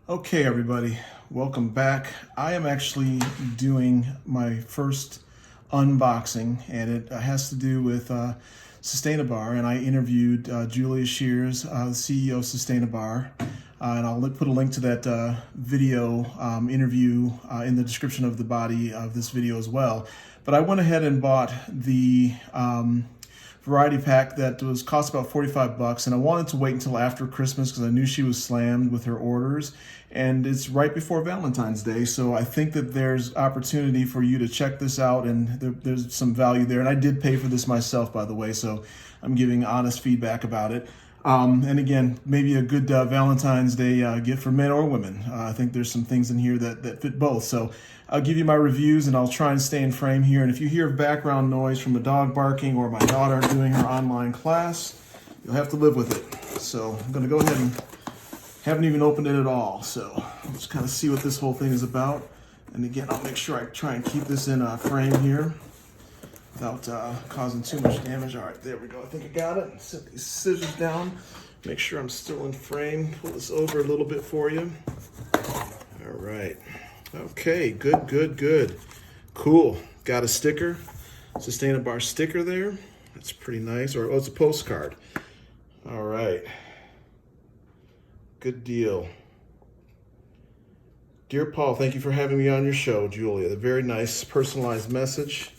Okay, everybody, welcome back. I am actually doing my first unboxing, and it has to do with SustainABar, and I interviewed Julia Scheeres, the CEO of SustainABar, and I'll put a link to that video interview in the description of the body of this video as well. But I went ahead and bought the variety pack that cost about 45 bucks, and I wanted to wait until after Christmas because I knew she was slammed with her orders, and it's right before Valentine's Day, so I think that there's opportunity for you to check this out, and there's some value there. And I did pay for this myself, by the way, so I'm giving honest feedback about it. And again, maybe a good Valentine's Day gift for men or women. I think there's some things in here that fit both. So I'll give you my reviews, and I'll try and stay in frame here. And if you hear background noise from a dog barking or my daughter doing her online class, you'll have to live with it. So I'm going to go ahead and haven't even opened it at all. So I'll just kind of see what this whole thing is about. And again, I'll make sure I try and keep this in a frame here without causing too much damage. All right, there we go. I think I got it. Set these scissors down. Make sure I'm still in frame. Pull this over a little bit for you. All right. Okay, good. Cool. Got a sticker. SustainABar sticker there. That's pretty nice. Or, oh, it's a postcard. All right. Good deal. Dear Paul, thank you for having me on your show, Julia. The very nice personalized message.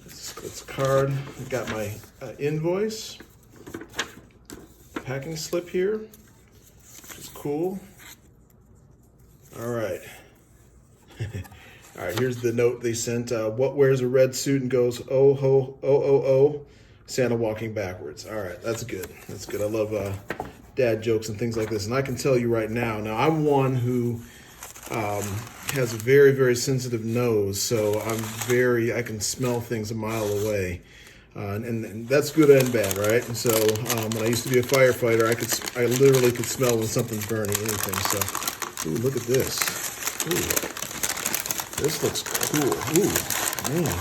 It's a card. I got my invoice, packing slip here, which is cool. All right. All right, here's the note they sent. What wears a red suit and goes, oh, ho, oh, oh, oh, Santa walking backwards. All right, that's good. That's good. I love dad jokes and things like this. And I can tell you right now, I'm one who has a very, very sensitive nose, so I can smell things a mile away. And that's good and bad, right? And so when I used to be a firefighter, I literally could smell when something's burning, anything. So, ooh, look at this. Ooh, this looks cool. Ooh, man,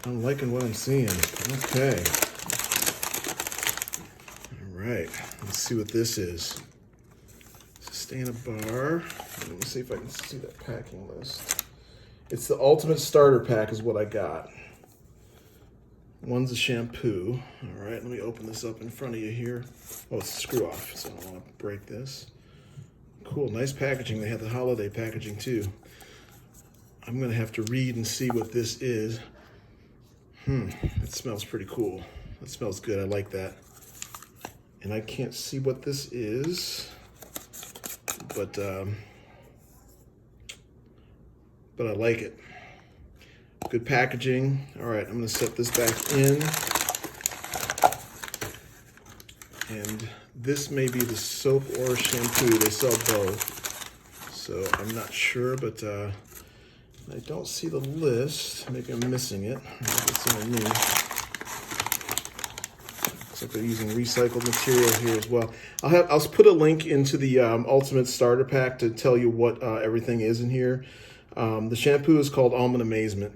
I'm liking what I'm seeing. Okay. All right, let's see what this is. SustainABar. Let me see if I can see that packing list. It's the Ultimate Starter Pack is what I got. One's a shampoo. All right, let me open this up in front of you here. Oh, it's a screw off, so I don't want to break this. Cool, nice packaging. They have the holiday packaging too. I'm gonna have to read and see what this is. It smells pretty cool. It smells good, I like that. And I can't see what this is, but I like it. Good packaging. All right, I'm gonna set this back in. And this may be the soap or shampoo. They sell both. So I'm not sure, but I don't see the list. Maybe I'm missing it. Maybe it's underneath. Looks like they're using recycled material here as well. I'll put a link into the Ultimate Starter Pack to tell you what everything is in here. The shampoo is called Almond Amazement.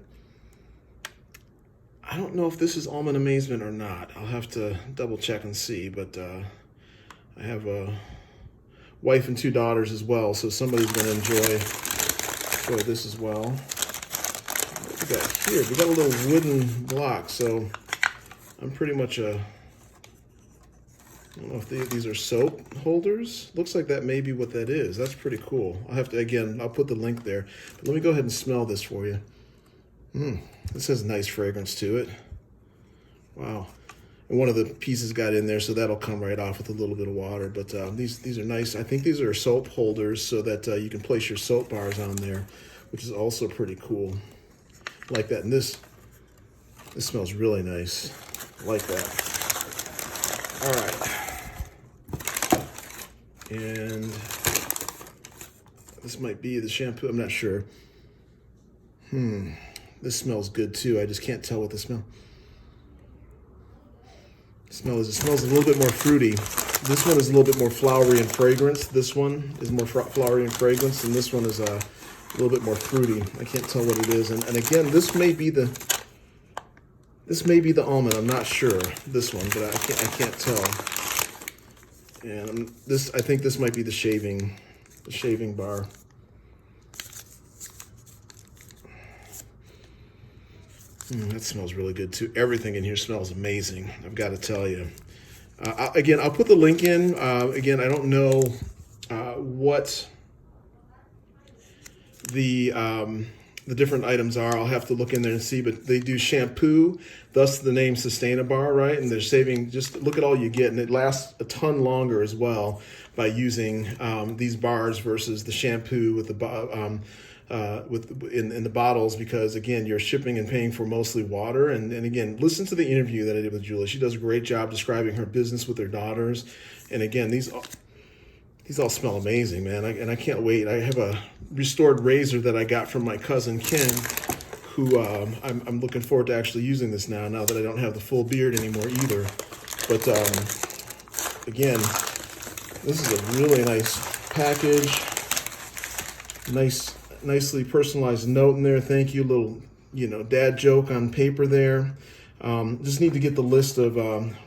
I don't know if this is Almond Amazement or not. I'll have to double check and see, but I have a wife and 2 daughters as well, so somebody's going to enjoy this as well. What we got here? We got a little wooden block, so I'm pretty much I don't know if these are soap holders. Looks like that may be what that is. That's pretty cool. I'll put the link there. But let me go ahead and smell this for you. This has a nice fragrance to it. Wow. And one of the pieces got in there, so that'll come right off with a little bit of water. But these are nice. I think these are soap holders so that you can place your soap bars on there, which is also pretty cool. I like that. And this smells really nice. I like that. All right. And this might be the shampoo. I'm not sure. This smells good too. I just can't tell what the smell. It smells a little bit more fruity. This one is a little bit more flowery in fragrance. This one is more flowery in fragrance, and this one is a little bit more fruity. I can't tell what it is. And again, this may be the almond. I'm not sure, this one, but I can't tell. And I think this might be the shaving the shaving bar. That smells really good too. Everything in here smells amazing, I've got to tell you. Again, I'll put the link in. Again, I don't know what the different items are. I'll have to look in there and see, but they do shampoo, thus the name SustainABar, right? And they're saving, just look at all you get, and it lasts a ton longer as well by using these bars versus the shampoo with the in the bottles, because again, you're shipping and paying for mostly water. And again, listen to the interview that I did with Julia. She does a great job describing her business with her daughters. And again, these all smell amazing, man. And I can't wait. I have a restored razor that I got from my cousin Ken, who I'm looking forward to actually using this now that I don't have the full beard anymore either. But again, this is a really nice package. Nicely personalized note in there. Thank you. Little, dad joke on paper there. Just need to get the list of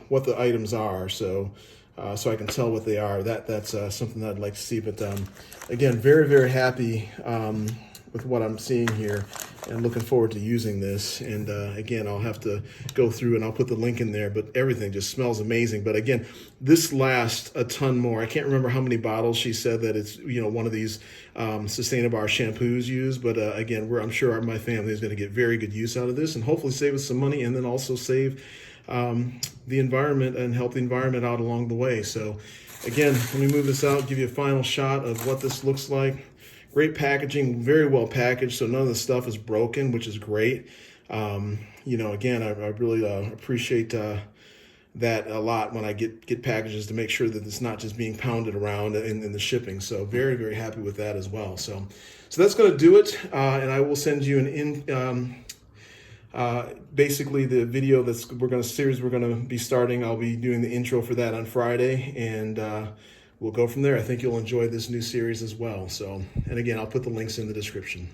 what the items are, so I can tell what they are. That's something that I'd like to see. But again, very, very happy with what I'm seeing here, and looking forward to using this. And again, I'll have to go through and I'll put the link in there, but everything just smells amazing. But again, this lasts a ton more. I can't remember how many bottles she said that it's, one of these SustainABar shampoos used. But again, I'm sure my family is going to get very good use out of this, and hopefully save us some money, and then also save the environment and help the environment out along the way. So again, let me move this out, give you a final shot of what this looks like. Great packaging, very well packaged, so none of the stuff is broken, which is great. Again, I really appreciate that a lot when I get packages, to make sure that it's not just being pounded around in the shipping. So very, very happy with that as well. So that's going to do it, and I will send you basically the video we're going to be starting. I'll be doing the intro for that on Friday, and we'll go from there. I think you'll enjoy this new series as well. So, and again, I'll put the links in the description.